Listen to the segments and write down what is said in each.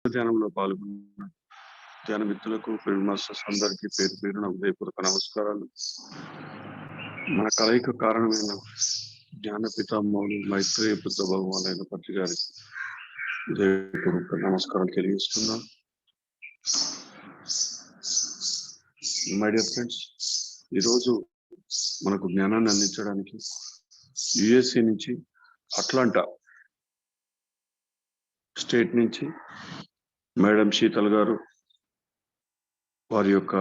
ధ్యానంలో పాల్గొన్న ధ్యాన మిత్రులకు, ఫీల్డ్ మాస్టర్స్ అందరికీ పేరు పేరున హృదయపూర్వక నమస్కారాలు. మన కలయిక కారణమైన జ్ఞాన పితామహుడు మైత్రేయ బుద్ధ భగవానులైన పత్రి గారికి హృదయపూర్వక నమస్కారాలు తెలియజేస్తున్నాం. మై డియర్ ఫ్రెండ్స్, ఈరోజు మనకు జ్ఞానాన్ని అందించడానికి యుఎస్ఏ నుంచి అట్లాంటా స్టేట్ నుంచి మేడం శీతల్ గారు వారి యొక్క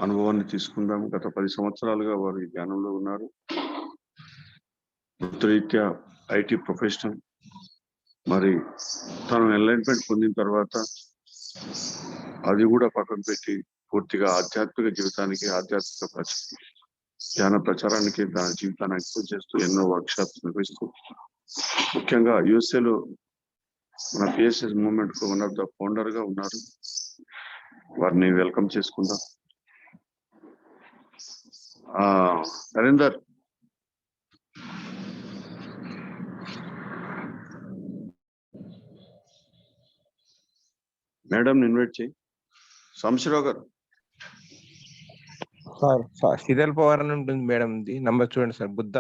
అనుభవాన్ని తీసుకుందాము. గత 10 సంవత్సరాలుగా వారు ఈ ధ్యానంలో ఉన్నారు. వృత్తిరీత్యా ఐటీ ప్రొఫెషనల్. మరి తను ఎన్లైన్మెంట్ పొందిన తర్వాత అది కూడా పక్కన పెట్టి పూర్తిగా ఆధ్యాత్మిక జీవితానికి, ఆధ్యాత్మిక ధ్యాన ప్రచారానికి తన జీవితాన్ని అంకితం చేస్తూ ఎన్నో వర్క్షాప్స్ నిర్వహిస్తూ, ముఖ్యంగా యుఎస్ఏలో మన పిఎస్ఎస్ మూవ్మెంట్ కు వన్ ఆఫ్ ద ఫౌండర్ గా ఉన్నారు. వారిని వెల్కమ్ చేసుకుందాం. నరేందర్, మేడం ఇన్వైట్ చేయి. సాంబశివరావు గారు సార్ శీతల్ పవార్ అని ఉంటుంది మేడం, నంబర్ చూడండి sir. Buddha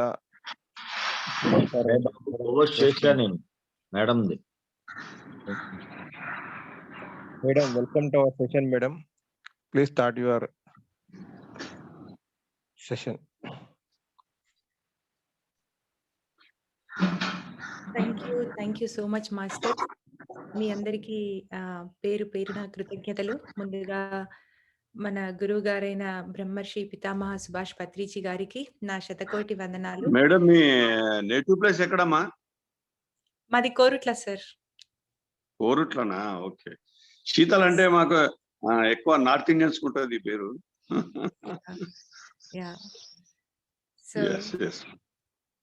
madam welcome to our session madam. Please start your session. Thank you so much master. మీ అందరికీ పేరు పేరున కృతజ్ఞతలు. ముందుగా మన గురువు గారైన బ్రహ్మర్షి పితామహ సుభాష్ పత్రిజీ గారికి నా శతకోటి వందనాలు. మేడం, మీ నేటివ్ ప్లేస్ ఎక్కడమ్మా? మాది కోరుట్ల సార్. కోరుట్లనా? ఓకే. శీతల్ అంటే మాకు ఎక్కువ నార్త్ ఇండియన్స్ ఉంటుంది ఈ పేరు.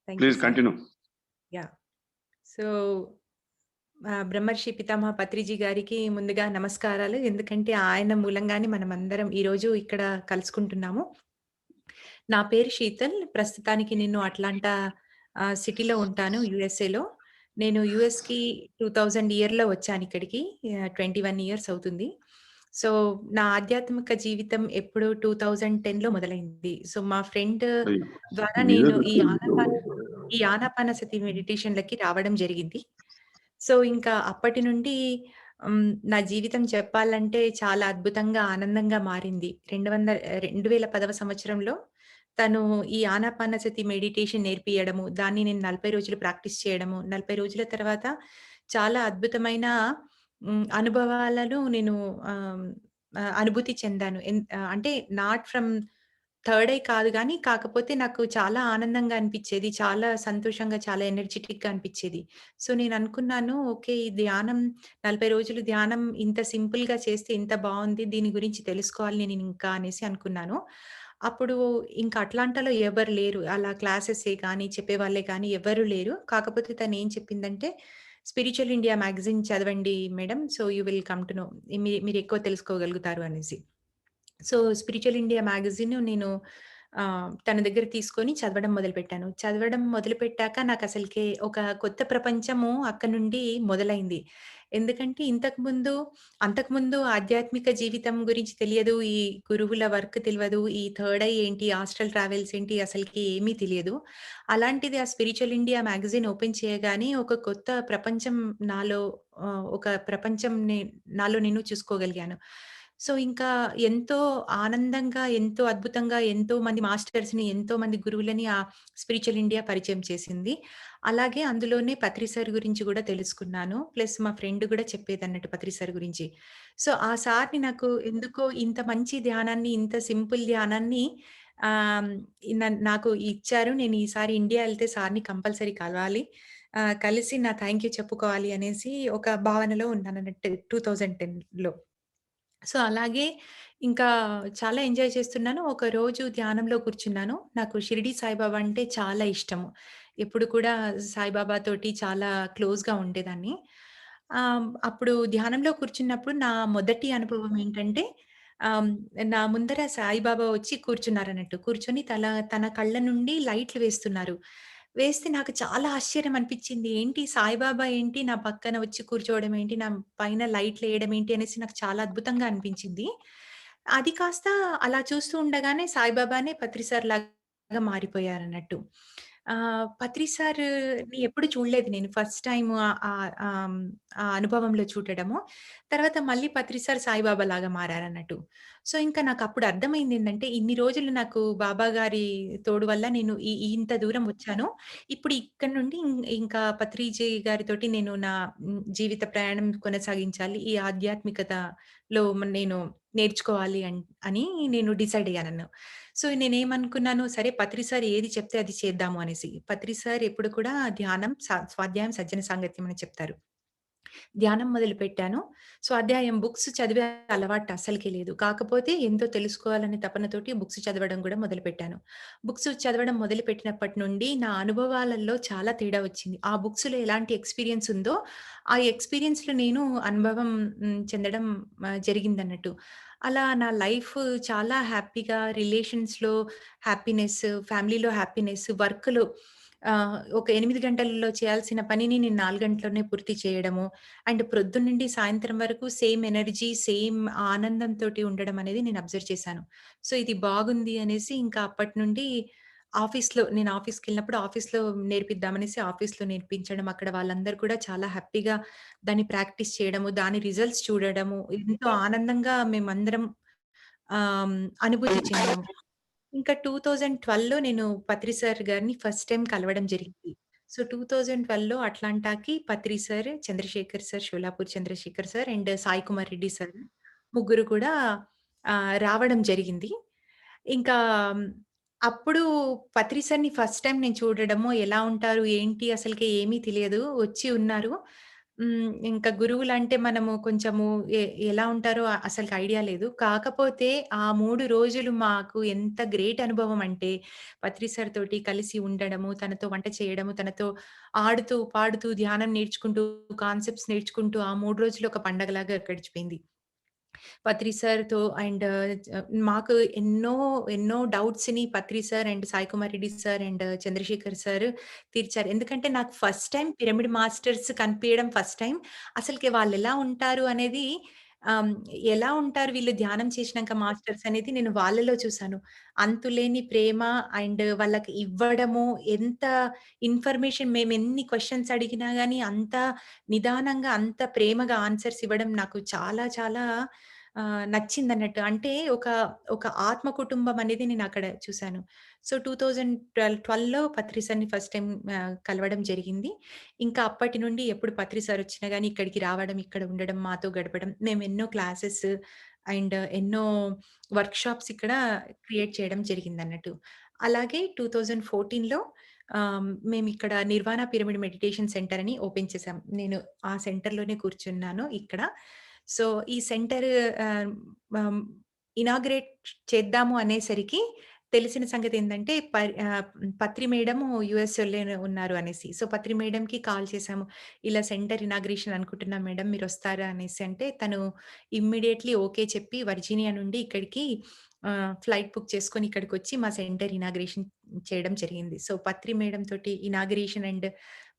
Please continue. సో బ్రహ్మర్షి పితామహ పత్రిజీ గారికి ముందుగా నమస్కారాలు. ఎందుకంటే ఆయన మూలంగానే మనం అందరం ఈరోజు ఇక్కడ కలుసుకుంటున్నాము. నా పేరు శీతల్. ప్రస్తుతానికి నేను అట్లాంటా సిటీలో ఉంటాను, యుఎస్ఏలో. నేను యుఎస్కి 2000 ఇయర్లో వచ్చాను ఇక్కడికి. 21 ఇయర్స్ అవుతుంది. సో నా ఆధ్యాత్మిక జీవితం ఎప్పుడు 2010లో మొదలైంది. సో మా ఫ్రెండ్ ద్వారా నేను ఈ ఆనాపానసతి మెడిటేషన్లకి రావడం జరిగింది. సో ఇంకా అప్పటి నుండి నా జీవితం చెప్పాలంటే చాలా అద్భుతంగా, ఆనందంగా మారింది. 2010వ సంవత్సరంలో తను ఈ ఆనాపానసతి మెడిటేషన్ నేర్పియడము, దాన్ని నేను 40 రోజులు ప్రాక్టీస్ చేయడము, 40 రోజుల తర్వాత చాలా అద్భుతమైన అనుభవాలను నేను అనుభూతి చెందాను. అంటే నాట్ ఫ్రమ్ థర్డ్ ఐ కాదు గానీ, కాకపోతే నాకు చాలా ఆనందంగా అనిపిచ్చేది. చాలా సంతోషంగా, చాలా ఎనర్జిటిక్‌గా అనిపిచ్చేది. సో నేననుకున్నాను, ఓకే, ఈ ధ్యానం 40 రోజులు ధ్యానం ఇంత సింపుల్‌గా చేస్తే ఇంత బావుంది. దీని గురించి తెలుసుకోవాలి నేను ఇంకా అనేసి అనుకున్నాను. అప్పుడు ఇంకా అట్లాంటాలో ఎవరు లేరు. అలా క్లాసెసే కానీ, చెప్పేవాళ్ళే కానీ ఎవ్వరు లేరు. కాకపోతే తనేం చెప్పిందంటే, స్పిరిచ్యువల్ ఇండియా మ్యాగజైన్ చదవండి మేడం. So you will come to know. మీరెక్కువ తెలుసుకోగలుగుతారు అనేసి. సో స్పిరిచ్యువల్ ఇండియా మ్యాగజైన్ నేను తన దగ్గర తీసుకొని చదవడం మొదలుపెట్టాను. చదవడం మొదలుపెట్టాక నాకసలకే ఒక కొత్త ప్రపంచము అక్కడి నుండి మొదలైంది. ఎందుకంటే అంతకుముందు ఆధ్యాత్మిక జీవితం గురించి తెలియదు. ఈ గురువుల వర్క్ తెలవదు. ఈ థర్డ్ ఐ ఏంటి, ఆస్ట్రల్ ట్రావెల్స్ ఏంటి అసలకి ఏమీ తెలియదు. అలాంటిది ఆ స్పిరిచ్యువల్ ఇండియా మ్యాగజైన్ ఓపెన్ చేయగానే ఒక కొత్త ప్రపంచం నాలో నేను చూసుకోగలిగాను. సో ఇంకా ఎంతో ఆనందంగా, ఎంతో అద్భుతంగా ఎంతో మంది మాస్టర్స్‌ని, ఎంతో మంది గురువులని ఆ స్పిరిచ్యువల్ ఇండియా పరిచయం చేసింది. అలాగే అందులోనే పత్రి సార్ గురించి గూడా తెలుసుకున్నాను. ప్లస్ మా ఫ్రెండ్ గూడా చెప్పేదన్నట్టు పత్రి సార్ గురించి. సో ఆ సార్‌ని నాకు ఎందుకో ఇంత మంచి ధ్యానాన్ని, ఇంత సింపుల్ ధ్యానాన్ని ఆహ్, నాకు ఇచ్చారు. నేను ఈసారి ఇండియా ఎళ్తే సార్‌ని కంపల్సరీ కలవాలి. కలిసి నా థాంక్ యూ చెప్పుకోవాలి అనేసి ఒక భావనలో ఉన్నానన్నట్టు 2010లో. సో అలాగే ఇంకా చాలా ఎంజాయ్ చేస్తున్నాను. ఒకరోజు ధ్యానంలో కూర్చున్నాను. నాకు షిరిడి సాయిబాబా అంటే చాలా ఇష్టము. ఎప్పుడు కూడా సాయిబాబా తోటి చాలా క్లోజ్‌గా ఉండేదాన్ని. అప్పుడు ధ్యానంలో కూర్చున్నప్పుడు నా మొదటి అనుభవం ఏంటంటే, ఆహ్, నా ముందర సాయిబాబా వచ్చి కూర్చున్నారన్నట్టు. కూర్చొని తన కళ్ళ నుండి లైట్లు వేస్తున్నారు. వేస్తే నాకు చాలా ఆశ్చర్యం అనిపిచ్చింది. ఏంటి సాయిబాబా ఏంటి నా పక్కన వచ్చి కూర్చోవడం ఏంటి? నా పైన లైట్‌లేయడం ఏంటి? అనేసి నాకు చాలా అద్భుతంగా అనిపించింది. అది కాస్త అలా చూస్తూ ఉండగానే సాయిబాబానే పత్రి సార్‌లాగా మారిపోయారన్నట్టు. పత్రి సార్‌ని ఎప్పుడు చూడలేదు నేను. ఫస్ట్ టైము ఆ అనుభవంలో చూడడము. తర్వాత మళ్ళీ పత్రి సార్ సాయిబాబాలాగా మారారన్నట్టు. సో, ఇంకా నాకప్పుడు అర్థమైందేంటంటే, ఇన్ని రోజులు నాకు బాబా గారి తోడు వల్ల నేను ఇంత దూరం వచ్చాను. ఇప్పుడు ఇక్కడి నుండి ఇంకా పత్రిజీ గారితోటి నేను నా జీవిత ప్రయాణం కొనసాగించాలి. ఈ ఆధ్యాత్మికతలో నేను నేర్చుకోవాలి అని నేను డిసైడ్ అయ్యాను. సో, నేనేమనుకున్నాను, సరే పత్రి సార్ ఏది చెప్తే అది చేద్దాము అనేసి. పత్రి సార్ ఎప్పుడు కూడా ధ్యానం, స్వాధ్యాయం, సజ్జన సాంగత్యం అని చెప్తారు. ధ్యానం మొదలుపెట్టాను. స్వాధ్యాయం బుక్స్ చదివే అలవాటు అస్సలకి లేదు. కాకపోతే ఎంతో తెలుసుకోవాలనే తపనతోటి బుక్స్ చదవడం గూడా మొదలుపెట్టాను. బుక్స్ చదవడం మొదలుపెట్టినప్పటి నుండి నా అనుభవాలలో చాలా తేడా వచ్చింది. ఆ బుక్స్‌లో ఎలాంటి ఎక్స్‌పీరియన్స్ ఉందో, ఆ ఎక్స్‌పీరియన్స్‌లో నేను అనుభవం చెందడం జరిగిందన్నట్టు. అలా నా లైఫ్ చాలా హ్యాపీగా రిలేషన్స్‌లో హ్యాపీనెస్, ఫ్యామిలీలో హ్యాపీనెస్, వర్క్‌లో ఒక 8 గంటలలో చేయాల్సిన పనిని నేను 4 గంటల్లోనే పూర్తి చేయడము. అండ్ ప్రొద్దున్నుండి సాయంత్రం వరకు సేమ్ ఎనర్జీ, సేమ్ ఆనందంతోటి ఉండడం అనేది నేను అబ్జర్వ్ చేశాను. సో, ఇది బాగుంది అనేసి ఇంకా అప్పటి నుండి నేను ఆఫీస్‌కెళ్ళినప్పుడు ఆఫీస్‌లో నేర్పిద్దామనేసి ఆఫీస్‌లో నేర్పించడం. అక్కడ వాళ్ళందరూ కూడా చాలా హ్యాపీగా దాన్ని ప్రాక్టీస్ చేయడము, దాని రిజల్ట్స్ చూడడము, ఎంతో ఆనందంగా మేమందరం ఆహ్, అనుభూతి చెందాము. ఇంకా 2012లో నేను పత్రి సార్ గారిని ఫస్ట్ టైమ్ కలవడం జరిగింది. సో, 2012లో అట్లాంటాకి Patri sir, Chandrashekar sir, Sholapur Chandrashekar sir and Sai Kumar Reddy sir ముగ్గురు కూడా రావడం జరిగింది. ఇంకా అప్పుడు పత్రి సార్‌ని ఫస్ట్ టైమ్ నేను చూడడము, ఎలా ఉంటారు, ఏంటి అసలకి ఏమీ తెలియదు. వచ్చి ఉన్నారు. ఇంకా గురువులంటే మనము కొంచెము ఎలా ఉంటారో అసలకి ఐడియా లేదు. కాకపోతే ఆ 3 రోజులు మాకు ఎంత గ్రేట్ అనుభవం అంటే, పత్రి సార్ తోటి కలిసి ఉండడము, తనతో వంట చేయడము, తనతో ఆడుతూ, పాడుతూ, ధ్యానం నేర్చుకుంటూ, కాన్సెప్ట్స్ నేర్చుకుంటూ ఆ 3 రోజులు ఒక పండగలాగా గడిచిపోయింది. పత్రి సార్‌తో అండ్ మాకు ఎన్నో డౌట్స్‌ని Patri sir and Sai Kumar Reddy sir and Chandrashekar sir తీర్చారు. ఎందుకంటే నాకు ఫస్ట్ టైమ్ పిరమిడ్ మాస్టర్స్ కనిపియడం ఫస్ట్ టైమ్. అసలకి వాళ్ళెలా ఉంటారు అనేది ఆహ్, ఎలా ఉంటారు వీళ్ళు ధ్యానం చేసినంక మాస్టర్స్ అనేది నేను వాళ్ళలో చూసాను. అంతులేని ప్రేమ అండ్ వాళ్ళకి ఇవ్వడము, ఎంత ఇన్ఫర్మేషన్ మేమెన్ని క్వెషన్స్ అడిగినా గాని అంత నిదానంగా, అంత ప్రేమగా ఆన్సర్స్ ఇవ్వడం నాకు చాలా చాలా నచ్చిందన్నట్టు. అంటే ఒక ఆత్మ కుటుంబం అనేది నేనక్కడ చూసాను. సో, 2012లో పత్రి సార్‌ని ఫస్ట్ టైమ్ కలవడం జరిగింది. ఇంకా అప్పటి నుండి ఎప్పుడు పత్రి సార్ వచ్చినా గాని ఇక్కడికి రావడం, ఇక్కడ ఉండడం, మాతో గడపడం, మేమెన్నో క్లాసెస్ అండ్ ఎన్నో వర్క్‌షాప్స్ ఇక్కడ క్రియేట్ చేయడం జరిగిందన్నట్టు. అలాగే 2014లో మేమిక్కడ నిర్వాణ పిరమిడ్ మెడిటేషన్ సెంటర్ అని ఓపెన్ చేసాం. నేను ఆ సెంటర్‌లోనే కూర్చున్నాను ఇక్కడ. సో, ఈ సెంటర్ ఆహ్, ఆహ్, ఇనాగ్రేట్ చేద్దాము అనేసరికి తెలిసిన సంగతేందంటే పత్రి మేడము యూఎస్‌లోనే ఉన్నారు అనేసి. సో, పత్రి మేడంకి కాల్ చేసాము. ఇలా సెంటర్ ఇనాగ్రేషన్ అనుకుంటున్నాం మేడం మీరొస్తారా అనేసి అంటే, తను ఇమ్మీడియేట్‌లీ ఓకే చెప్పి వర్జీనియా నుండి ఇక్కడికి ఫ్లైట్ బుక్ చేసుకొని ఇక్కడికొచ్చి మా సెంటర్ ఇనాగ్రేషన్ చేయడం జరిగింది. సో, పత్రి మేడం తోటి ఇనాగ్రేషన్ అండ్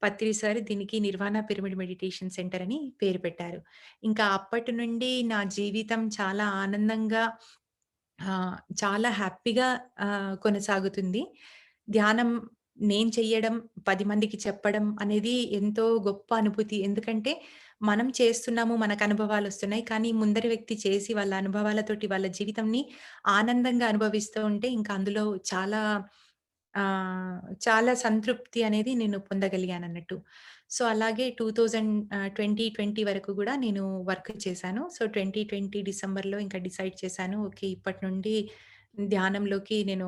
పత్రి సార్ దీనికి నిర్వాణ పిరమిడ్ మెడిటేషన్ సెంటర్ అని పేరు పెట్టారు. ఇంకా అప్పటి నుండి నా జీవితం చాలా ఆనందంగా చాలా హ్యాపీగా కొనసాగుతుంది. ధ్యానం నేను చెయ్యడం, 10 మందికి చెప్పడం అనేది ఎంతో గొప్ప అనుభూతి. ఎందుకంటే మనం చేస్తున్నాము, మనకు అనుభవాలొస్తున్నాయి. కానీ ముందరి వ్యక్తి చేసి వాళ్ళ అనుభవాలతోటి వాళ్ళ జీవితంని ఆనందంగా అనుభవిస్తూ ఉంటే ఇంకా అందులో చాలా చాలా సంతృప్తి అనేది నేను పొందగలిగానన్నట్టు. సో, అలాగే 2020 వరకు గూడా నేను వర్క్ చేశాను. సో, 2020 డిసెంబర్‌లో ఇంకా డిసైడ్ చేశాను. ఓకే. ఇప్పటి నుండి ధ్యానంలోకి నేను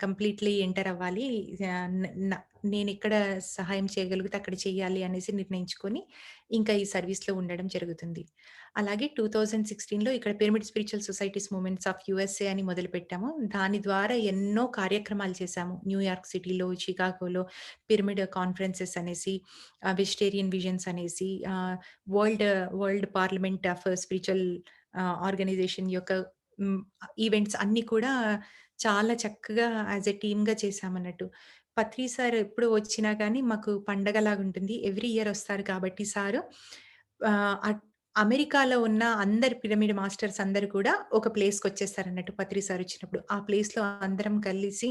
కంప్లీట్‌లీ ఎంటర్ అవ్వాలి. ఆహ్, న న నేనెక్కడ సహాయం చేయగలిగితే అక్కడ చేయాలి అనేసి నిర్ణయించుకొని, ఇంకా ఈ సర్వీస్‌లో ఉండడం జరుగుతుంది. అలాగే 2016లో ఇక్కడ pyramid spiritual societies movements of USA అని మొదలుపెట్టాము. దాని ద్వారా ఎన్నో కార్యక్రమాలు చేశాము. న్యూయార్క్ సిటీలో, షికాగోలో పిరమిడ్ కాన్ఫరెన్సెస్ అనేసి, వెజిటేరియన్ విజన్స్ అనేసి, world world parliament of spiritual organisation యొక్క హ్మ్. ఈవెంట్స్ అన్నీ కూడా చాలా చక్కగా యాస్ ఎ టీమ్‌గా చేశామన్నట్టు. పత్రి సార్ ఎప్పుడు వచ్చినా గానీ మాకు పండగలాగుంటుంది. ఎవ్రీ ఇయర్ వస్తారు కాబట్టి సారు. అట్ అమెరికాలో ఉన్న అందరు పిరమిడ్ మాస్టర్స్ అందరూ కూడా ఒక ప్లేస్‌కొచ్చేస్తారన్నట్టు పత్రి సార్ వచ్చినప్పుడు. ఆ ప్లేస్‌లో అందరం కలిసి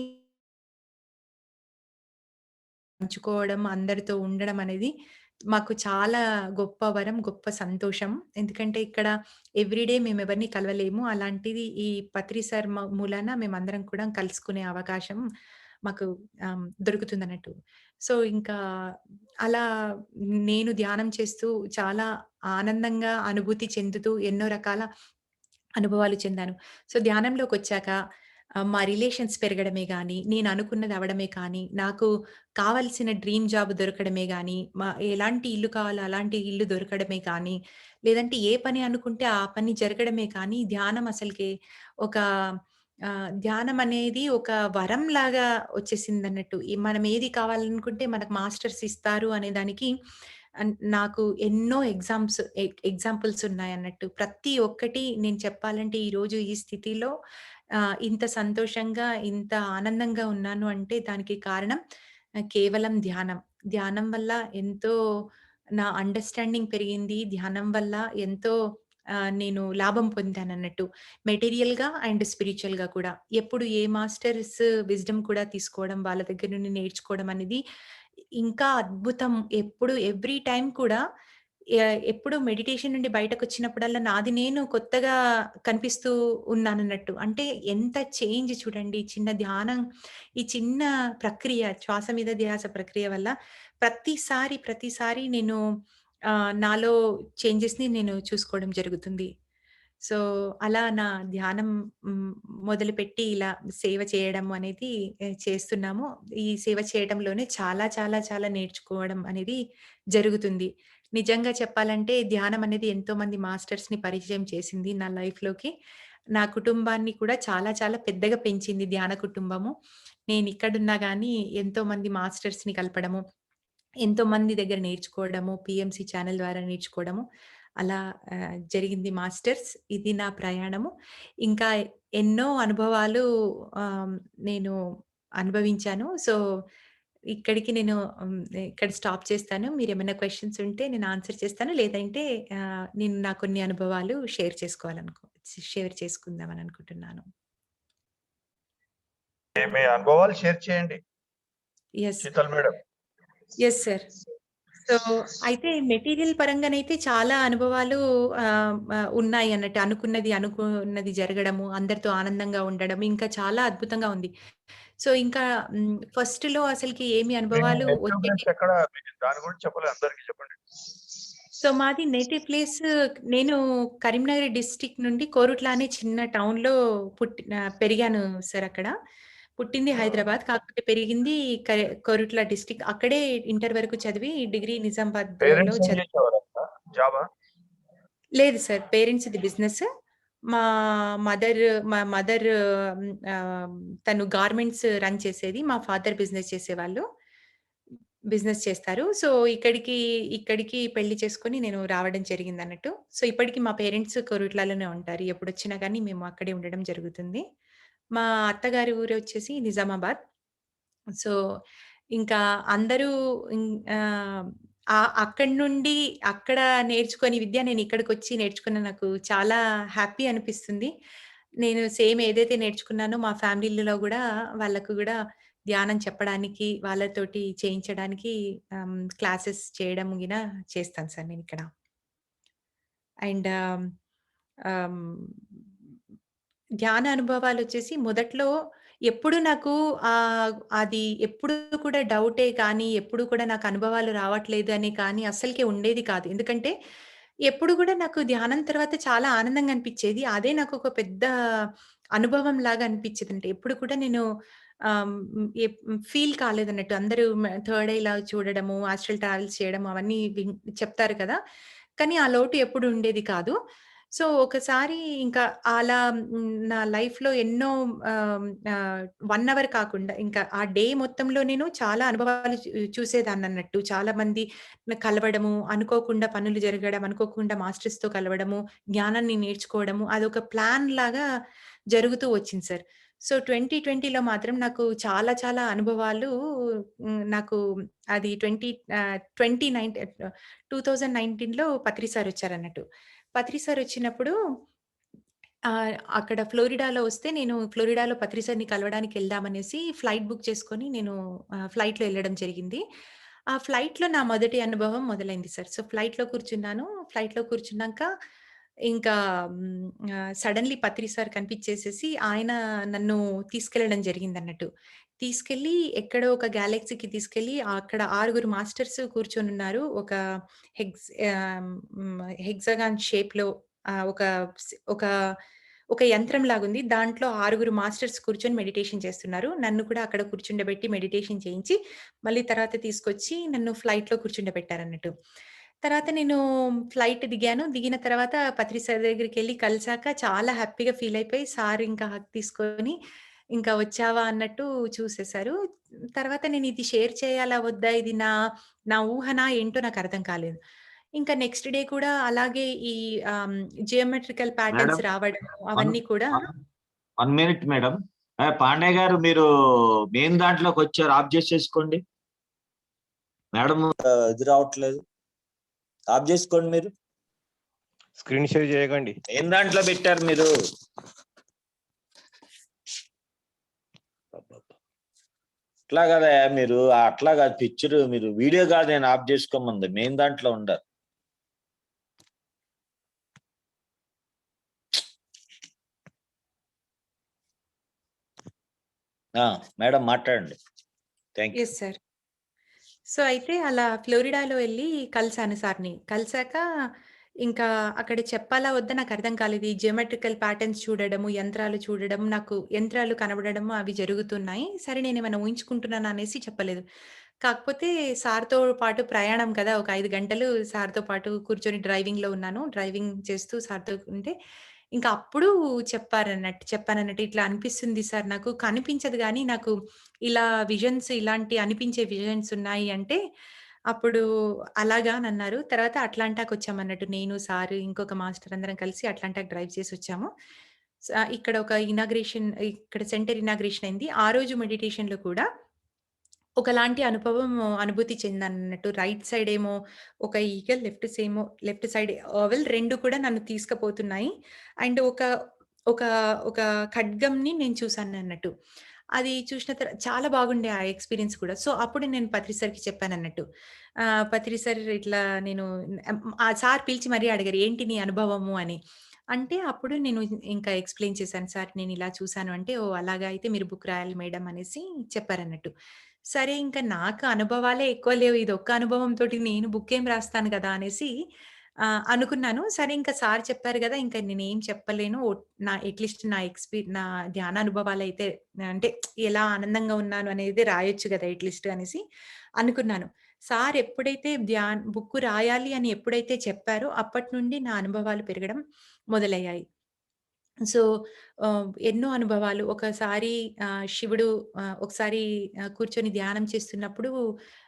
పంచుకోవడం, అందరితో ఉండడం అనేది మాకు చాలా గొప్ప వరం, గొప్ప సంతోషం. ఎందుకంటే ఇక్కడ ఎవ్రీడే మేమెవరిని కలవలేము. అలాంటిది ఈ పత్రి సార్ మూలాన మేమందరం కూడా కలుసుకునే అవకాశం మాకు దొరుకుతుందన్నట్టు. సో, ఇంకా అలా నేను ధ్యానం చేస్తూ చాలా ఆనందంగా అనుభూతి చెందుతూ ఎన్నో రకాల అనుభవాలు చెందాను. సో, ధ్యానంలోకొచ్చాక మా రిలేషన్స్ పెరగడమే గానీ, నేను అనుకున్నది అవ్వడమే కానీ, నాకు కావాల్సిన డ్రీమ్ జాబ్ దొరకడమే గానీ, ఎలాంటి ఇల్లు కావాలో అలాంటి ఇల్లు దొరకడమే కానీ, లేదంటే ఏ పని అనుకుంటే ఆ పని జరగడమే కానీ, ధ్యానం అసలకి ఒక ధ్యానం అనేది ఒక వరంలాగా వచ్చేసిందన్నట్టు. మనం ఏది కావాలనుకుంటే మనకు మాస్టర్స్ ఇస్తారు అనే దానికి నాకు ఎన్నో ఎగ్జాంపుల్స్ ఉన్నాయన్నట్టు. ప్రతి ఒక్కటి నేను చెప్పాలంటే ఈరోజు ఈ స్థితిలో ఇంత సంతోషంగా, ఇంత ఆనందంగా ఉన్నాను అంటే దానికి కారణం కేవలం ధ్యానం. ధ్యానం వల్ల ఎంతో నా అండర్‌స్టాండింగ్ పెరిగింది. ధ్యానం వల్ల ఎంతో నేను లాభం పొందానన్నట్టు. మెటీరియల్‌గా అండ్ స్పిరిచ్యువల్‌గా కూడా. ఎప్పుడు ఏ మాస్టర్స్ విజ్డమ్ కూడా తీసుకోవడం, వాళ్ళ దగ్గర నుండి నేర్చుకోవడం అనేది ఇంకా అద్భుతం. ఎప్పుడు ఎవ్రీ టైమ్ కూడా ఎప్పుడు మెడిటేషన్ నుండి బయటకొచ్చినప్పుడల్లా నాది నేను కొత్తగా కనిపిస్తూ ఉన్నానన్నట్టు. అంటే ఎంత చేంజ్ చూడండి. చిన్న ధ్యానం ఈ చిన్న ప్రక్రియ శ్వాస మీద ధ్యాస ప్రక్రియ వల్ల ప్రతిసారి నేను నాలో చేంజెస్‌ని నేను చూసుకోవడం జరుగుతుంది. సో, అలా నా ధ్యానం హ్మ్, మొదలుపెట్టి ఇలా సేవ చేయడం అనేది చేస్తున్నాము. ఈ సేవ చేయడంలోనే చాలా నేర్చుకోవడం అనేది జరుగుతుంది. నిజంగా చెప్పాలంటే ధ్యానం అనేది ఎంతోమంది మాస్టర్స్‌ని పరిచయం చేసింది నా లైఫ్‌లోకి. నా కుటుంబాన్ని కూడా చాలా పెద్దగా పెంచింది ధ్యాన కుటుంబము. నేనిక్కడున్నా గానీ ఎంతోమంది మాస్టర్స్‌ని కలపడము, ఎంతోమంది దగ్గర నేర్చుకోవడము, పీఎంసీ ఛానెల్ ద్వారా నేర్చుకోవడము అలా జరిగింది మాస్టర్స్. ఇది నా ప్రయాణము. ఇంకా ఎన్నో అనుభవాలు ఆహ్, నేను అనుభవించాను. సో, ఇక్కడికి నేను ఇక్కడ స్టాప్ చేస్తాను. మీరేమైనా క్వెషన్స్ ఉంటే నేను ఆన్సర్ చేస్తాను. లేదంటే నేను నా కొన్ని అనుభవాలు షేర్ చేసుకుందామని అనుకుంటున్నాను. మీ అనుభవాలు షేర్ చేయండి yes. Sheetal madam. Yes sir. So, అయితే మెటీరియల్ పరంగానైతే చాలా అనుభవాలు ఉన్నాయన్నట్టు. అనుకున్నది జరగడము, అందరితో ఆనందంగా ఉండడం, ఇంకా చాలా అద్భుతంగా ఉంది. సో, ఇంకా ఫస్ట్‌లో అసలకి ఏమి మీ అనుభవాలు నేటివ్ వచ్చేటి ప్లేస్ ఎక్కడ? మీరు దాని గురించి చెప్పలేదు, అందరికి చెప్పండి. సో, మాది నేటివ్ ప్లేస్ నేను కరీంనగర్ డిస్ట్రిక్ట్ నుండి కోరుట్ల అనే చిన్న టౌన్‌లో పెరిగాను సార్ అక్కడ. పుట్టింది హైదరాబాద్. కాకపోతే పెరిగింది కోరుట్ల డిస్ట్రిక్ట్. అక్కడే ఇంటర్ వరకు చదివి డిగ్రీ నిజామాబాద్‌లో పేరెంట్స్ ఏం చేసేవారు అక్కడ? జాబా? లేదు సార్. పేరెంట్స్‌ది బిజినెస్. మా మా మదర్ ఆహ్, తను గార్మెంట్స్ రన్ చేసేది. మా ఫాదర్ బిజినెస్ చేసేవాళ్ళు. బిజినెస్ చేస్తారు. సో, ఇక్కడికి పెళ్లి చేసుకొని నేను రావడం జరిగిందన్నట్టు. సో, ఇప్పటికి మా పేరెంట్స్ కొరుట్లలోనే ఉంటారు. ఎప్పుడొచ్చినా గానీ మేము అక్కడే ఉండడం జరుగుతుంది. మా అత్తగారి ఊరొచ్చేసి నిజామాబాద్. సో, ఇంకా అందరూ ఇం ఆహ్, అక్కడి నుండి అక్కడ నేర్చుకొని విద్య నేనిక్కడికొచ్చి నేర్చుకున్న నాకు చాలా హ్యాపీ అనిపిస్తుంది. నేను సేమ్ ఏదైతే నేర్చుకున్నానో మా ఫ్యామిలీలో గూడా వాళ్ళకు గూడా ధ్యానం చెప్పడానికి, వాళ్ళతోటి చేయించడానికి క్లాసెస్ చేయడం చేస్తాను సార్ నేనిక్కడ. అండ్ ఆహ్, ధ్యాన అనుభవాలొచ్చేసి మొదట్లో ఎప్పుడు నాకు అది ఎప్పుడు కూడా డౌటే కానీ, ఎప్పుడు కూడా నాకు అనుభవాలు రావట్లేదు అని కానీ అస్సలకే ఉండేది కాదు. ఎందుకంటే, ఎప్పుడు కూడా నాకు ధ్యానం తర్వాత చాలా ఆనందంగా అనిపిచ్చేది. అదే నాకొక పెద్ద అనుభవంలాగా అనిపిచ్చేదంటే, ఎప్పుడు కూడా నేను ఆహ్, హ్మ్, ఫీల్ కాలేదన్నట్టు. అందరూ థర్డ్ ఐలా చూడడము, ఆస్ట్రల్ ట్రావెల్స్ చేయడం అవన్నీ చెప్తారు కదా! కానీ ఆ లోటు ఎప్పుడు ఉండేది కాదు. సో, ఒకసారి ఇంకా అలా నా లైఫ్‌లో ఎన్నో ఆహ్, ఆహ్, 1 అవర్ కాకుండా ఇంకా ఆ డే మొత్తంలో నేను చాలా అనుభవాలు చూసేదాన్నన్నట్టు. చాలా మంది కలవడము, అనుకోకుండా పనులు జరగడం, అనుకోకుండా మాస్టర్స్‌తో కలవడము, జ్ఞానాన్ని నేర్చుకోవడము అదొక ప్లాన్‌లాగా జరుగుతూ వచ్చింది సార్. సో, 2020లో మాత్రం నాకు చాలా చాలా అనుభవాలు నాకు అది 2019లో పత్రి సారొచ్చారన్నట్టు. పత్రి సారొచ్చినప్పుడు అక్కడ ఫ్లోరిడాలో వస్తే నేను ఫ్లోరిడాలో పత్రి సార్‌ని కలవడానికెళ్దామనేసి ఫ్లైట్ బుక్ చేసుకొని నేను ఫ్లైట్‌లో ఎళ్ళడం జరిగింది. ఆ ఫ్లైట్‌లో నా మొదటి అనుభవం మొదలైంది సార్. సో, ఫ్లైట్‌లో కూర్చున్నాను. ఫ్లైట్‌లో కూర్చున్నాక ఇంకా సడెన్‌లీ పత్రి సార్ కనిపిచ్చేసేసి ఆయన నన్ను తీసుకెళ్లడం జరిగిందన్నట్టు. తీసుకెళ్ళి ఎక్కడో ఒక గ్యాలక్సీకి తీసుకెళ్ళి అక్కడ 6 మాస్టర్స్ కూర్చొనున్నారు. ఒక హెక్సాగాన్ షేప్‌లో ఒక ఒక ఒక యంత్రం లాగుంది. దాంట్లో 6 మాస్టర్స్ కూర్చొని మెడిటేషన్ చేస్తున్నారు. నన్ను కూడా అక్కడ కూర్చుండబెట్టి మెడిటేషన్ చేయించి, మళ్ళీ తర్వాత తీసుకొచ్చి నన్ను ఫ్లైట్‌లో కూర్చుండబెట్టారన్నట్టు. తర్వాత నేను ఫ్లైట్ దిగాను. దిగిన తర్వాత పత్రి సార్ దగ్గరికెళ్లి కలిసాక చాలా హ్యాపీగా ఫీల్ అయిపోయి సార్ ఇంకా హగ్ తీసుకొని, ఇంకా వచ్చావా అన్నట్టు చూసేసారు. తర్వాత నేను ఇది షేర్ చేయాలా? వద్దా? ఇది నా నా ఊహనా? ఏంటో నాకర్థం కాలేదు. ఇంకా నెక్స్ట్ డే కూడా అలాగే ఈ జియోమెట్రికల్ మేడం ప్యాటర్న్స్ రావడం వన్ అవన్నీ కూడా 1 మినిట్ మేడం. పాండే గారు మీరు మెయిన్ దాంట్లోకి వచ్చారు. ఆఫ్ చేసేసుకోండి. మేడం ఇది రావట్లేదు. ఆఫ్ చేసుకోండి మీరు. స్క్రీన్ షేర్ చేయకండి. మెయిన్ దాంట్లో పెట్టారు మీరు. అట్లా కదా మీరు అట్లా కాదు పిక్చర్ మీరు వీడియో కాదు నేను ఆఫ్ చేసుకోమంది మెయిన్ దాంట్లో ఉండాలి. మేడం మాట్లాడండి. Thank you. Yes sir. So, అయితే అలా ఫ్లోరిడాలో ఎళ్లి కలిసాను సార్‌ని. కలిసాక ఇంకా అక్కడ చెప్పాలా వద్దా నాకర్థం కాలేదు. ఈ జియోమెట్రికల్ ప్యాటర్న్స్ చూడడము, యంత్రాలు చూడడం, నాకు యంత్రాలు కనబడడము అవి జరుగుతున్నాయి. సరే నేనేమైనా ఊహించుకుంటున్నానా అనేసి చెప్పలేదు. కాకపోతే సార్‌తో పాటు ప్రయాణం కదా! ఒక 5 గంటలు సార్‌తో పాటు కూర్చొని డ్రైవింగ్‌లో ఉన్నాను. డ్రైవింగ్ చేస్తూ సార్‌తో ఉంటే ఇంకా అప్పుడు చెప్పానన్నట్టు. ఇట్లా అనిపిస్తుంది సార్ నాకు. కనిపించదు గానీ నాకు ఇలా విజన్స్ ఇలాంటి అనిపించే విజన్స్ ఉన్నాయి అంటే, అప్పుడు అలాగా అనన్నారు. తర్వాత అట్లాంటాకొచ్చామన్నట్టు నేను, సారు, ఇంకొక మాస్టర్ అందరం కలిసి అట్లాంటాకి డ్రైవ్ చేసొచ్చాము. ఇక్కడ ఒక ఇక్కడ సెంటర్ ఇనాగ్రేషన్ అయింది. ఆ రోజు మెడిటేషన్‌లో కూడా ఒకలాంటి అనుభూతి చెందానన్నట్టు. రైట్ సైడ్ ఏమో ఒక ఈగల్, లెఫ్ట్ సైడ్ ఓవెల్ 2 కూడా నన్ను తీసుకుపోతున్నాయి. అండ్ ఒక ఒక ఒక ఖడ్గంని నేను చూసానన్నట్టు. అది చూసిన చాలా బాగుండే ఆ ఎక్స్‌పీరియన్స్ కూడా. సో, అప్పుడు నేను పత్రి సార్‌కి చెప్పానన్నట్టు. పత్రి సార్ ఇట్లా నేను ఆ సార్ పిలిచి మరీ అడిగారు. "ఏంటి నీ అనుభవము" అని. అంటే అప్పుడు నేను ఇంకా ఎక్స్‌ప్లెయిన్ చేశాను. "సార్ నేనిలా చూసాను" అంటే, "ఓహ్! అలాగా అయితే మీరు బుక్ రాయాలి మేడం" అనేసి చెప్పారన్నట్టు. సరే ఇంక నాకు అనుభవాలే ఎక్కువ లేవు. ఇదొక్క అనుభవంతోటి నేను బుక్కేం రాస్తాను గదా! అనేసి అనుకున్నాను. సరే ఇంక సార్ చెప్పారు గదా! ఇంక నేనేం చెప్పలేను. అట్‌లీస్ట్ నా ధ్యానానుభవాలైతే అంటే ఎలా ఆనందంగా ఉన్నాను అనేది రాయొచ్చు గదా! అట్‌లీస్ట్ అనేసి అనుకున్నాను. సార్ ఎప్పుడైతే బుక్కు రాయాలి అని ఎప్పుడైతే చెప్పారో అప్పటి నుండి నా అనుభవాలు పెరగడం మొదలయ్యాయి. సో, ఎన్నో అనుభవాలు. ఒకసారి ఒకసారి కూర్చొని ధ్యానం చేస్తున్నప్పుడు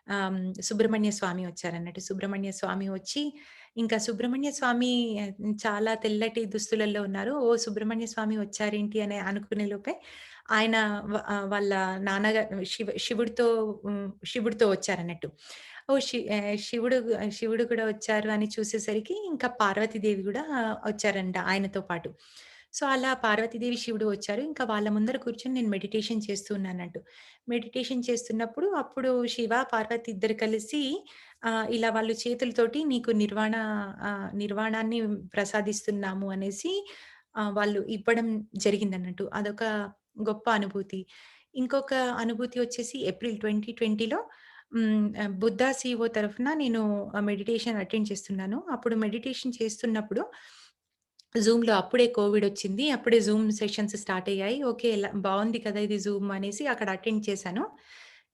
ఆహ్, సుబ్రహ్మణ్య స్వామి వచ్చారన్నట్టు. సుబ్రహ్మణ్య స్వామి వచ్చి, ఇంకా సుబ్రహ్మణ్య స్వామి చాలా తెల్లటి దుస్తులలో ఉన్నారు. ఓహ్! సుబ్రహ్మణ్య స్వామి వచ్చారేంటి అని అనుకునే లోపే ఆయన వాళ్ళ శివుడితో వచ్చారన్నట్టు. ఓహ్! శివుడు కూడా వచ్చారు అని చూసేసరికి ఇంకా పార్వతీదేవి గూడా వచ్చారంట ఆయనతో పాటు. సో, అలా పార్వతీదేవి, శివుడు వచ్చారు. ఇంకా వాళ్ళ ముందర కూర్చొని నేను మెడిటేషన్ చేస్తూ ఉన్నానన్నట్టు. మెడిటేషన్ చేస్తున్నప్పుడు అప్పుడు శివ, పార్వతి ఇద్దరు కలిసి ఇలా వాళ్ళు చేతులతోటి నీకు నిర్వాణాన్ని ప్రసాదిస్తున్నాము అనేసి వాళ్ళు ఇవ్వడం జరిగిందన్నట్టు. అదొక గొప్ప అనుభూతి. ఇంకొక అనుభూతి వచ్చేసి ఏప్రిల్ 2020లో బుద్ధా సీఈఓ తరఫున నేను మెడిటేషన్ అటెండ్ చేస్తున్నాను. అప్పుడు మెడిటేషన్ చేస్తున్నప్పుడు జూమ్‌లో అప్పుడే కోవిడొచ్చింది. అప్పుడే జూమ్ సెషన్స్ స్టార్ట్ అయ్యాయి. ఓకే. బావుంది కదా! ఇది జూమ్ అనేసి అక్కడ అటెండ్ చేశాను.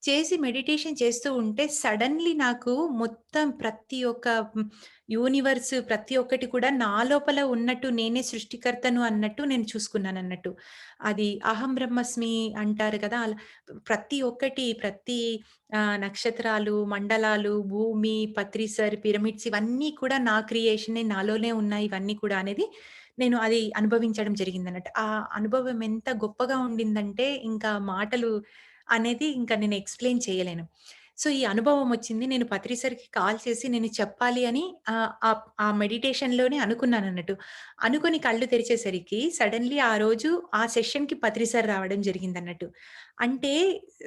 చేసి మెడిటేషన్ చేస్తూ ఉంటే సడెన్‌లీ నాకు మొత్తం ప్రతి ఒక్క యూనివర్స్ ప్రతి ఒక్కటి కూడా నా లోపల ఉన్నట్టు నేనే సృష్టికర్తను అన్నట్టు నేను చూసుకున్నానన్నట్టు. అది అహం బ్రహ్మస్మి అంటారు కదా! అలా ప్రతి నక్షత్రాలు, మండలాలు, భూమి, పత్రిసర్, పిరమిడ్స్ ఇవన్నీ కూడా నా క్రియేషనే నాలోనే ఉన్నాయి ఇవన్నీ కూడా అనేది నేను అది అనుభవించడం జరిగిందన్నట్టు. ఆ అనుభవం ఎంత గొప్పగా ఉండిందంటే, ఇంకా మాటలు అనేది ఇంకా నేను ఎక్స్‌ప్లెయిన్ చేయలేను. సో, ఈ అనుభవం వచ్చింది. నేను పత్రి సార్‌కి కాల్ చేసి నేను చెప్పాలి అని ఆ మెడిటేషన్‌లోనే అనుకున్నానన్నట్టు. అనుకోని కళ్ళు తెరిచేసరికి సడెన్‌లీ ఆ రోజు ఆ సెషన్‌కి పత్రి సార్ రావడం జరిగిందన్నట్టు. అంటే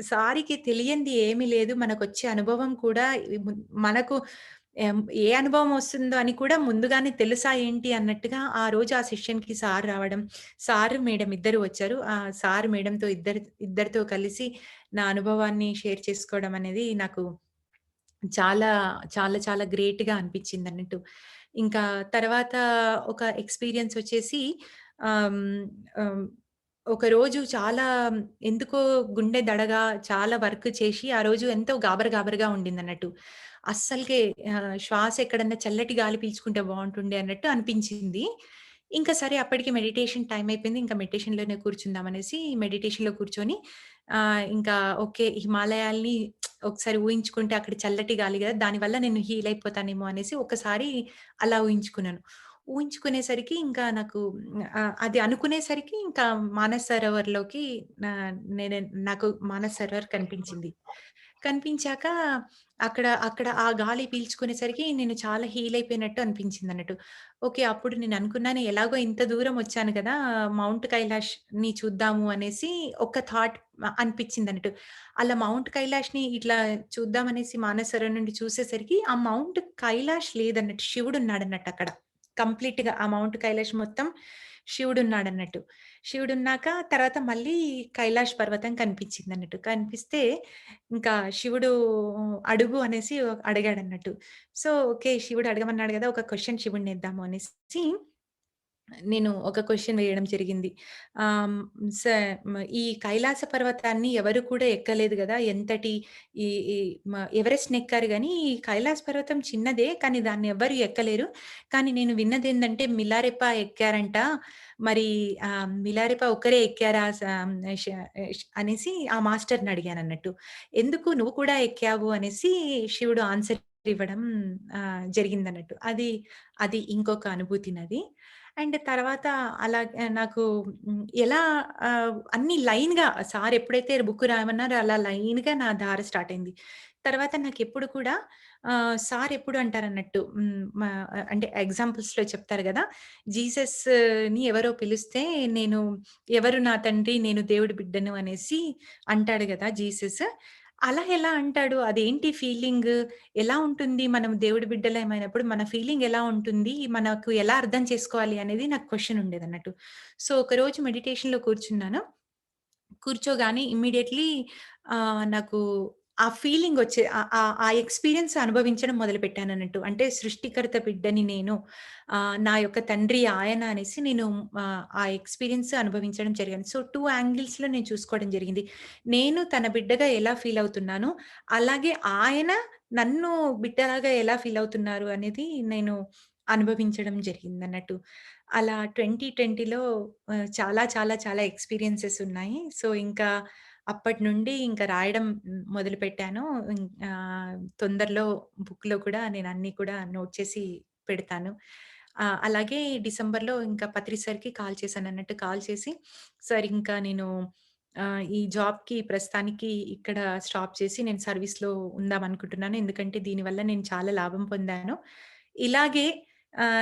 సార్‌కి తెలియంది ఏమీ లేదు. మనకొచ్చే అనుభవం కూడా మనకు ఏ అనుభవం వస్తుందో అని కూడా ముందుగానే తెలుసా ఏంటి అన్నట్టుగా ఆ రోజు ఆ సెషన్‌కి సార్ రావడం, సార్, మేడం ఇద్దరు వచ్చారు. సార్, మేడంతో ఇద్దరితో కలిసి నా అనుభవాన్ని షేర్ చేసుకోవడం అనేది నాకు చాలా, చాలా, చాలా గ్రేట్‌గా అనిపించిందన్నట్టు. ఇంకా తర్వాత ఒక ఎక్స్‌పీరియన్స్ వచ్చేసి ఆహ్, హ్మ్, ఆహ్, ఒకరోజు చాలా ఎందుకో గుండె దడగా చాలా వర్క్ చేసి, ఆ రోజు ఎంతో గాబరగా ఉండిందన్నట్టు. అస్సలకే శ్వాస ఎక్కడన్నా చల్లటి గాలి పీల్చుకుంటే బావుంటుండే అన్నట్టు అనిపించింది. ఇంకా సరే అప్పటికి మెడిటేషన్ టైమ్ అయిపోయింది. ఇంకా మెడిటేషన్‌లోనే కూర్చుందాం అనేసి మెడిటేషన్‌లో కూర్చొని ఇంకా ఓకే. హిమాలయాల్ని ఒకసారి ఊహించుకుంటే అక్కడ చల్లటి గాలి గదా! దానివల్ల నేను హీల్ అయిపోతానేమో అనేసి ఒకసారి అలా ఊహించుకున్నాను. ఊహించుకునేసరికి ఇంకా నాకు అది అనుకునేసరికి ఇంకా మానస్ సరోవర్‌లోకి నాకు మానస్ సరోవర్ కనిపించింది. కనిపించాక అక్కడ ఆ గాలి పీల్చుకునేసరికి నేను చాలా హీల్ అయిపోయినట్టు అనిపించిందన్నట్టు. ఓకే. అప్పుడు నేను అనుకున్నాను ఎలాగో ఇంత దూరం వచ్చాను కదా! మౌంట్ కైలాష్‌ని చూద్దాము అనేసి ఒక థాట్ అనిపించిందన్నట్టు. అలా మౌంట్ కైలాష్‌ని ఇట్లా చూద్దామనేసి మానసరోవర్ నుండి చూసేసరికి ఆ మౌంట్ కైలాష్ లేదన్నట్టు. శివుడున్నాడన్నట్టు అక్కడ. కంప్లీట్‌గా ఆ మౌంట్ కైలాష్ మొత్తం శివుడున్నాడన్నట్టు. శివుడున్నాక తర్వాత మళ్ళీ కైలాష్ పర్వతం కనిపించిందన్నట్టు. కనిపిస్తే ఇంకా శివుడు అడుగు అనేసి అడిగాడన్నట్టు. So, okay. శివుడు అడగమన్నాడు గదా! ఒక క్వెషన్ శివుడినేద్దాము అనేసి నేను ఒక క్వెషన్ వేయడం జరిగింది. ఆహ్, హ్మ్, స ఈ కైలాస పర్వతాన్ని ఎవరు కూడా ఎక్కలేదు గదా! ఎంతటి ఈ ఈ ఎవరెస్ట్‌ని ఎక్కారు గానీ, ఈ కైలాస పర్వతం చిన్నదే. కానీ దాన్ని ఎవ్వరు ఎక్కలేరు. కానీ నేను విన్నదేందంటే మిలారెప్ప ఎక్కారంట. మరి మిలారెప్ప ఒక్కరే ఎక్కారా అనేసి ఆ మాస్టర్‌ని అడిగానన్నట్టు. ఎందుకు నువ్వు కూడా ఎక్కావు అనేసి శివుడు ఆన్సర్ ఇవ్వడం జరిగిందన్నట్టు. అది ఇంకొక అనుభూతి నాది. అండ్ తర్వాత అలా నాకు ఎలా అన్నీ లైన్‌గా సార్ ఎప్పుడైతే బుక్ రాయమన్నారో అలా లైన్‌గా నా దారి స్టార్ట్ అయింది. తర్వాత నాకెప్పుడు కూడా సార్ ఎప్పుడు అంటారన్నట్టు అంటే ఎగ్జాంపుల్స్‌లో చెప్తారు గదా! జీసస్‌ని ఎవరో పిలిస్తే నేను ఎవరు నా తండ్రి నేను దేవుడి బిడ్డను అనేసి అంటాడు గదా! జీసస్. అలా ఎలా అంటాడు? అదేంటి ఫీలింగ్? ఎలా ఉంటుంది? మనం దేవుడి బిడ్డలమైనప్పుడు మన ఫీలింగ్ ఎలా ఉంటుంది? మనకు ఎలా అర్థం చేసుకోవాలి అనేది నాకు క్వెషన్ ఉండేదన్నట్టు. సో, ఒకరోజు మెడిటేషన్‌లో కూర్చున్నాను. కూర్చోగానే ఇమ్మీడియేట్‌లీ నాకు ఆ ఫీలింగొచ్చే ఆ ఎక్స్‌పీరియన్స్ అనుభవించడం మొదలుపెట్టానన్నట్టు. అంటే సృష్టికర్త బిడ్డని నేను. నా యొక్క తండ్రి ఆయన అనేసి నేను ఆ ఎక్స్‌పీరియన్స్ అనుభవించడం జరిగింది. సో, 2 యాంగిల్స్‌లో నేను చూసుకోవడం జరిగింది. నేను తన బిడ్డగా ఎలా ఫీల్ అవుతున్నానో, అలాగే ఆయన నన్ను బిడ్డలాగా ఎలా ఫీల్ అవుతున్నారు అనేది నేను అనుభవించడం జరిగిందన్నట్టు. అలా 2020లో చాలా చాలా చాలా ఎక్స్‌పీరియన్సెస్ ఉన్నాయి. సో, ఇంకా అప్పటి నుండి ఇంకా రాయడం మొదలుపెట్టాను. తొందరలో బుక్‌లో కూడా నేను అన్నీ కూడా నోట్ చేసి పెడతాను. అలాగే డిసెంబర్‌లో ఇంకా పత్రి సార్‌కి కాల్ చేశానన్నట్టు. కాల్ చేసి, "సార్ ఇంకా నేను ఈ జాబ్‌కి ప్రస్తుతానికి ఇక్కడ స్టాప్ చేసి నేను సర్వీస్‌లో ఉందామనుకుంటున్నాను. ఎందుకంటే దీనివల్ల నేను చాలా లాభం పొందాను. ఇలాగే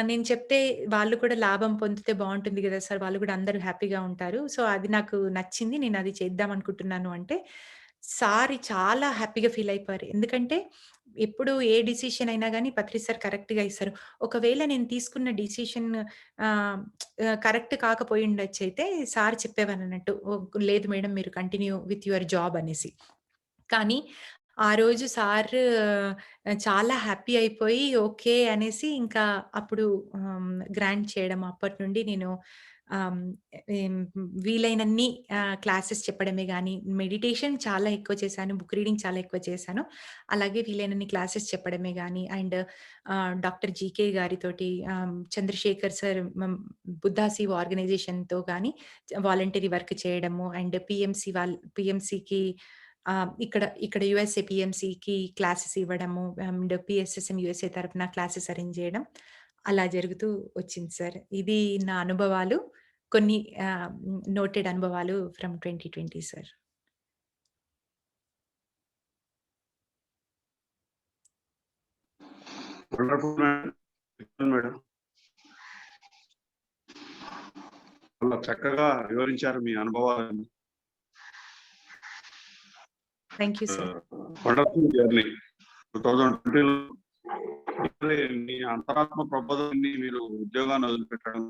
నేను చెప్తే వాళ్ళు కూడా లాభం పొందితే బావుంటుంది గదా సార్! వాళ్ళు గూడా అందరూ హ్యాపీగా ఉంటారు. సో, అది నాకు నచ్చింది. నేనది చేద్దామనుకుంటున్నాను అంటే, సార్ చాలా హ్యాపీగా ఫీల్ అయిపోయారు. ఎందుకంటే, ఎప్పుడు ఏ డిసిషన్ అయినా గాని పత్రి సార్ కరెక్ట్‌గా ఇస్తారు. ఒకవేళ నేను తీసుకున్న డిసిషన్ ఆహ్, కరెక్ట్ కాకపోయుండొచ్చయితే సార్ చెప్పేవారన్నట్టు. లేదు మేడం మీరు కంటిన్యూ విత్ యువర్ జాబ్ అనేసి. కానీ ఆ రోజు సారు చాలా హ్యాపీ అయిపోయి ఓకే అనేసి ఇంకా అప్పుడు గ్రాంట్ చేయడం. అప్పటినుండి నేను ఆహ్, ఏం వీలైనన్ని క్లాసెస్ చెప్పడమే గాని, మెడిటేషన్ చాలా ఎక్కువ చేశాను. బుక్ రీడింగ్ చాలా ఎక్కువ చేశాను. అలాగే వీలైనన్ని క్లాసెస్ చెప్పడమే గాని అండ్ డాక్టర్ జీకే గారితోటి చంద్రశేఖర్ సార్ బుద్ధా శివ ఆర్గనైజేషన్‌తో గాని వాలంటరీ వర్క్ చేయడము అండ్ పీఎంసీకి ఇక్కడ యూఎస్ఏ పీఎంసీకి క్లాసెస్ ఇవ్వడము అండ్ పీఎస్ఎస్ఎం యూఎస్ఏ తరపున క్లాసెస్ అరేంజ్ చేయడం. అలా జరుగుతూ వచ్చింది సార్. ఇది నా అనుభవాలు. కొన్ని నోటెడ్ అనుభవాలు ఫ్రమ్ 2020 సార్. Wonderful madam. చాలా చక్కగా వివరించారు మీ అనుభవాలను. Thank you sir. Wonderful journey 2020లో మీ అంతరాత్మ ప్రబోధాన్ని మీరు ఉద్యోగాన్ని వదిలిపెట్టడం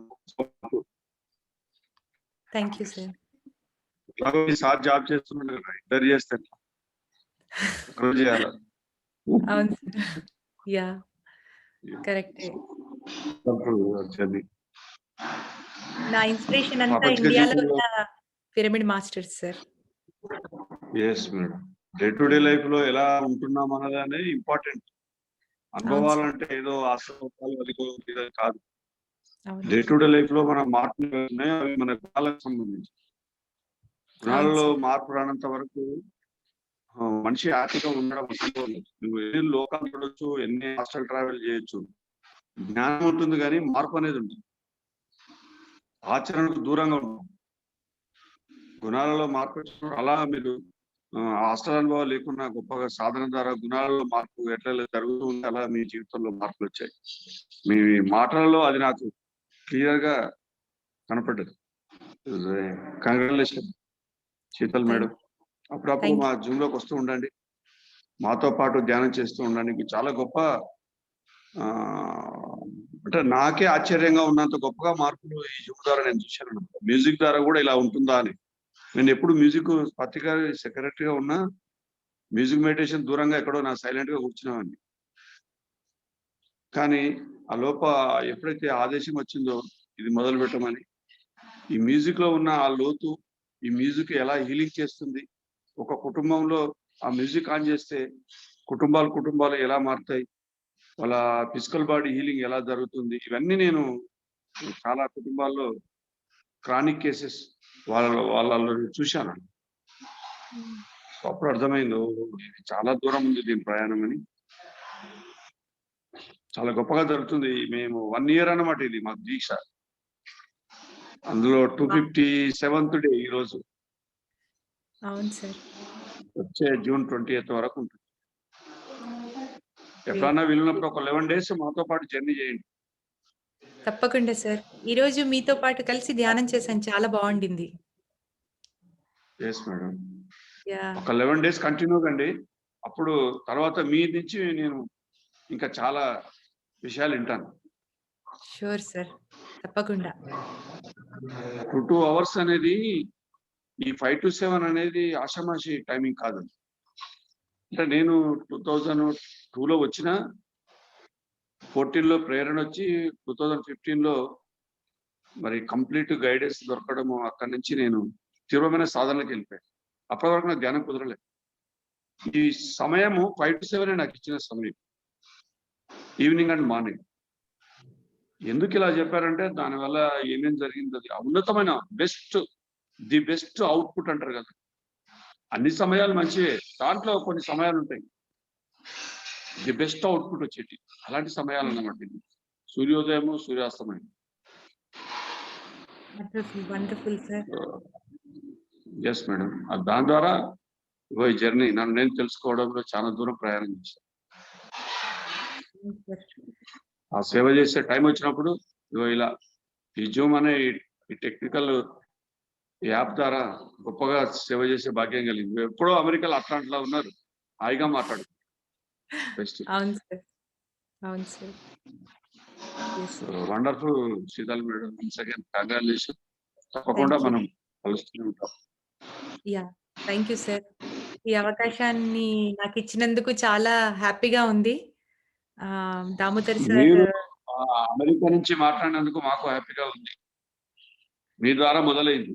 థ్యాంక్ యూ సార్. ఇలాగో మీ సార్ జాబ్ చేస్తున్నాడు కదా, ఇద్దరు చేస్తే ఒకరు చేయాలి. అవును సార్. యాహ్! కరెక్టే. జర్నీ నా ఇన్స్పిరేషన్ అంతా ప్రపంచ ఇండియాలో జీవితంలో ఉన్న pyramid masters sir. Yes madam. Day to day life లో ఎలా ఉంటున్నాం అన్నదానే ఇంపార్టెంట్. అవును అనుభవాలు సార్. అంటే ఏదో ఆశ్రమాలు అది కాదు. అవును. డే టు డే లైఫ్ లో మన మార్పులు ఉన్నాయి, అవి మన గుణాలకు సంబంధించి. అవును గుణాలలో సార్. మార్పు రానంత వరకు మనిషి హ్యాపీగా ఉండడం అసలు లేదు. నువ్వు ఎన్ని లోకాలు చూడొచ్చు, ఎన్ని హాస్టల్ ట్రావెల్ చేయొచ్చు, జ్ఞానం ఉంటుంది కానీ మార్పు అనేది ఉంటుంది. ఆచరణకు దూరంగా ఉంటుంది. గుణాలలో మార్పు వచ్చినప్పుడు అలా మీరు హాస్టల్ అనుభవాలు లేకుండా గొప్పగా సాధన ద్వారా గుణాలలో మార్పు ఎట్లా జరుగుతూ ఉంటే అలా మీ జీవితంలో మార్పులు వచ్చాయి. మీ మాటలలో అది నాకు క్లియర్ గా కనపడ్డది. Congratulation Sheetal madam. అప్పుడప్పుడు థ్యాంక్ మా యూ. జూమ్ లోకి వస్తూ ఉండండి, మాతో పాటు ధ్యానం చేస్తూ ఉండండి. మీకు చాలా గొప్ప అంటే నాకే ఆశ్చర్యంగా ఉన్నంత గొప్పగా మార్పులు ఈ జూమ్ ద్వారా నేను చూశాను. మ్యూజిక్ ద్వారా కూడా ఇలా ఉంటుందా అని. నేను ఎప్పుడు మ్యూజిక్ పత్రిక సెక్రటరీగా ఉన్నా మ్యూజిక్ మెడిటేషన్ దూరంగా ఎక్కడో నా సైలెంట్ గా కూర్చున్నామండి. కానీ ఆ లోప ఎప్పుడైతే ఆదేశం వచ్చిందో ఇది మొదలు పెట్టమని, ఈ మ్యూజిక్ లో ఉన్న ఆ లోతు, ఈ మ్యూజిక్ ఎలా హీలింగ్ చేస్తుంది, ఒక కుటుంబంలో ఆ మ్యూజిక్ ఆన్ చేస్తే కుటుంబాలు ఎలా మారుతాయి, వాళ్ళ ఫిజికల్ బాడీ హీలింగ్ ఎలా జరుగుతుంది, ఇవన్నీ నేను చాలా కుటుంబాల్లో క్రానిక్ కేసెస్ వాళ్ళ చూశాను. అప్పుడు అర్థమైంది ఇది చాలా దూరం ఉంది దీని ప్రయాణం అని. చాలా గొప్పగా జరుగుతుంది. మేము 1 year అన్నమాట ఇది మాకు దీక్ష. అందులో 257th డే ఈ రోజు. అవును సార్. వచ్చే June 20th వరకు ఉంటుంది. ఎప్పుడన్నా వీలున్నప్పుడు ఒక 11 days మాతో పాటు జర్నీ చేయండి. తప్పకుండా సార్. ఈరోజు మీతో పాటు కలిసి ధ్యానం చేశాను. చాలా బాగుండింది. Yes madam. యాహ్! ఒక 11 days కంటిన్యూగా అండి. అప్పుడు తర్వాత మీ నుంచి నేను ఇంకా చాలా విషయాలు వింటాను. Sure sir. తప్పకుండా. 2 hours అనేది ఈ 5 to 7 అనేది ఆషామాషి టైమింగ్ కాదు. అంటే నేను 2002లో వచ్చిన 14లో ప్రేరణ వచ్చి 2015లో మరి కంప్లీట్ గైడెన్స్ దొరకడము, అక్కడి నుంచి నేను తీవ్రమైన సాధనలకు వెళ్ళిపోయాను. అప్పటి వరకు నాకు ధ్యానం కుదరలేదు. ఈ సమయము 5 to 7 నాకు ఇచ్చిన సమయం, ఈవినింగ్ అండ్ మార్నింగ్. ఎందుకు ఇలా చెప్పారంటే దానివల్ల ఏమేం జరిగింది, అది ఉన్నతమైన ది బెస్ట్ అవుట్పుట్ అంటారు కదా. అన్ని సమయాలు మంచివే, దాంట్లో కొన్ని సమయాలు ఉంటాయి ది బెస్ట్ అవుట్పుట్ వచ్చేటి. అలాంటి సమయాలు అన్నమాట ఇది. సూర్యోదయము, సూర్యాస్తమయం. Wonderful sir. Yes madam. దాని ద్వారా ఈ జర్నీ నన్ను నేను తెలుసుకోవడంలో చాలా దూరం ప్రయాణం చేశాను. ఆ సేవ చేసే టైం వచ్చినప్పుడు ఇలా ఈ జూమ్ అనే ఈ టెక్నికల్ యాప్ ద్వారా గొప్పగా సేవ చేసే భాగ్యం కలిగింది. ఎప్పుడో అమెరికాలో అట్లాంటిలా ఉన్నారు, హాయిగా మాట్లాడు. అవును సార్. అవును sir. Wonderful Sheetal madam. Once again congratulation. తప్పకుండా మనం కలుస్తూనే ఉంటాం. యాహ్! Thank you sir. ఈ అవకాశాన్ని నాకు ఇచ్చినందుకు చాలా హ్యాపీగా ఉంది. దామోదర్ సార్ మీరు అమెరికా నుంచి మాట్లాడినందుకు మాకు హ్యాపీగా ఉంది. మీ ద్వారా మొదలైంది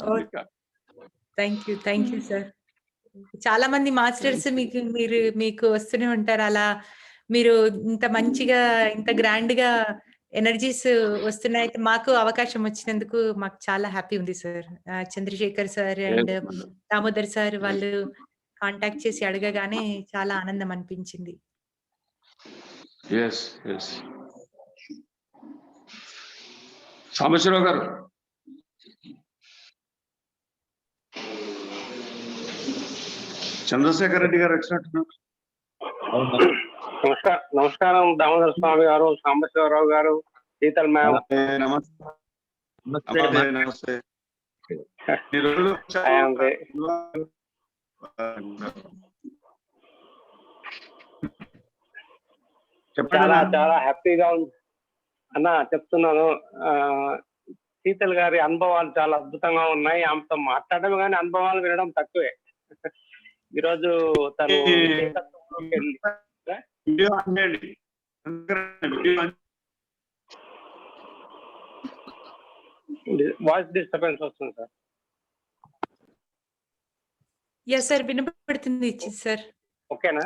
అమెరికా. Thank you sir. చాలా మంది మాస్టర్స్ మీకు వస్తూనే ఉంటారు. అలా మీరు ఇంత మంచిగా, ఇంత గ్రాండ్‌గా ఎనర్జీస్ వస్తున్నాయి. మాకు అవకాశం వచ్చినందుకు మాకు చాలా హ్యాపీ ఉంది sir. Chandrashekar sir and Damodar sir వాళ్ళు కాంటాక్ట్ చేసి అడగగానే చాలా ఆనందం అనిపించింది. ఎస్ సాంబశివరావు గారు చంద్రశేఖర్ రెడ్డి గారు వచ్చినట్టున్నారు. నమస్కారం దామోదర స్వామి గారు, సాంబశివరావు గారు, శీతల్ మ్యామ్. నమస్తే. ఈ రోజు చాలా చాలా హ్యాపీగా ఉంది అన్న. చెప్తున్నాను, శీతల్ గారి అనుభవాలు చాలా అద్భుతంగా ఉన్నాయి. ఆమెతో మాట్లాడడం కానీ అనుభవాలు వినడం తక్కువే. ఈరోజు తను వాయిస్ డిస్టర్బెన్స్ వస్తుంది సార్. ఎస్ సార్, వినపడుతుంది సార్. ఓకేనా?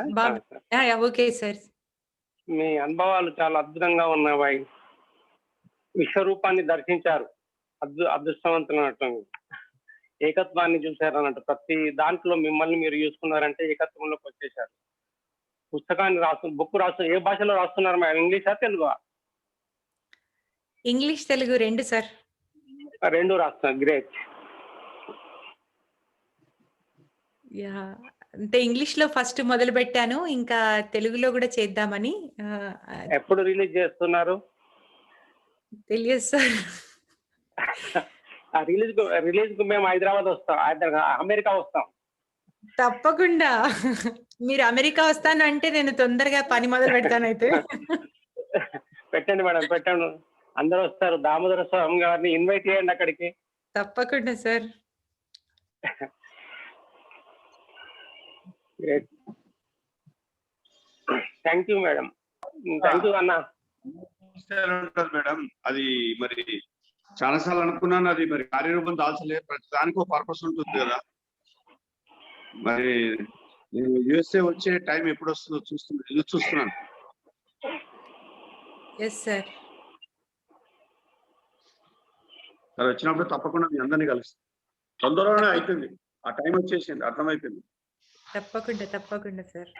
Okay sir. మీ అనుభవాలు చాలా అద్భుతంగా ఉన్నాయి. విశ్వరూపాన్ని దర్శించారు, అదృష్టవంతులు అన్నట్టు. ఏకత్వాన్ని చూశారు అన్నట్టు. ప్రతి దాంట్లో మిమ్మల్ని మీరు చూసుకున్నారంటే ఏకత్వంలోకి వచ్చేసారు. పుస్తకాన్ని బుక్ ఏ భాషలో రాస్తున్నారు మేడం? ఇంగ్లీషా, తెలుగు? ఇంగ్లీష్, తెలుగు రెండు సార్. రెండు రాస్తున్నారు. గ్రేట్. అంటే ఇంగ్లీష్ లో ఫస్ట్ మొదలు పెట్టాను, ఇంకా తెలుగులో కూడా చేద్దామని. ఎప్పుడు రిలీజ్ చేస్తున్నారు? తెలియదు సార్. రిలీజ్ కు మేము హైదరాబాద్ వస్తాం, అమెరికా వస్తాం. తప్పకుండా. మీరు అమెరికా వస్తాను అంటే నేను తొందరగా పని మొదలు పెడతాను. అయితే పెట్టండి మేడం, పెట్టండి. అందరూ వస్తారు. దామోదర స్వామి గారిని ఇన్వైట్ చేయండి అక్కడికి. తప్పకుండా sir. Great. Thank you madam. Thank you అన్న. మేడం, అది మరి చాలాసార్లు అనుకున్నాను, అది మరి కార్యరూపం దాల్చలేదు. ప్రతి దానికి ఒక పర్పస్ ఉంటుంది కదా. మరి నేను యుఎస్ఏ వచ్చే టైం ఎప్పుడు వస్తుందో చూస్తున్నాను. Yes sir. సరే, వచ్చినప్పుడు తప్పకుండా మీ అందరినీ కలుస్తాను. తొందరలోనే అవుతుంది, ఆ టైం వచ్చేసింది, అర్థమైపోయింది. తప్పకుండా సార్.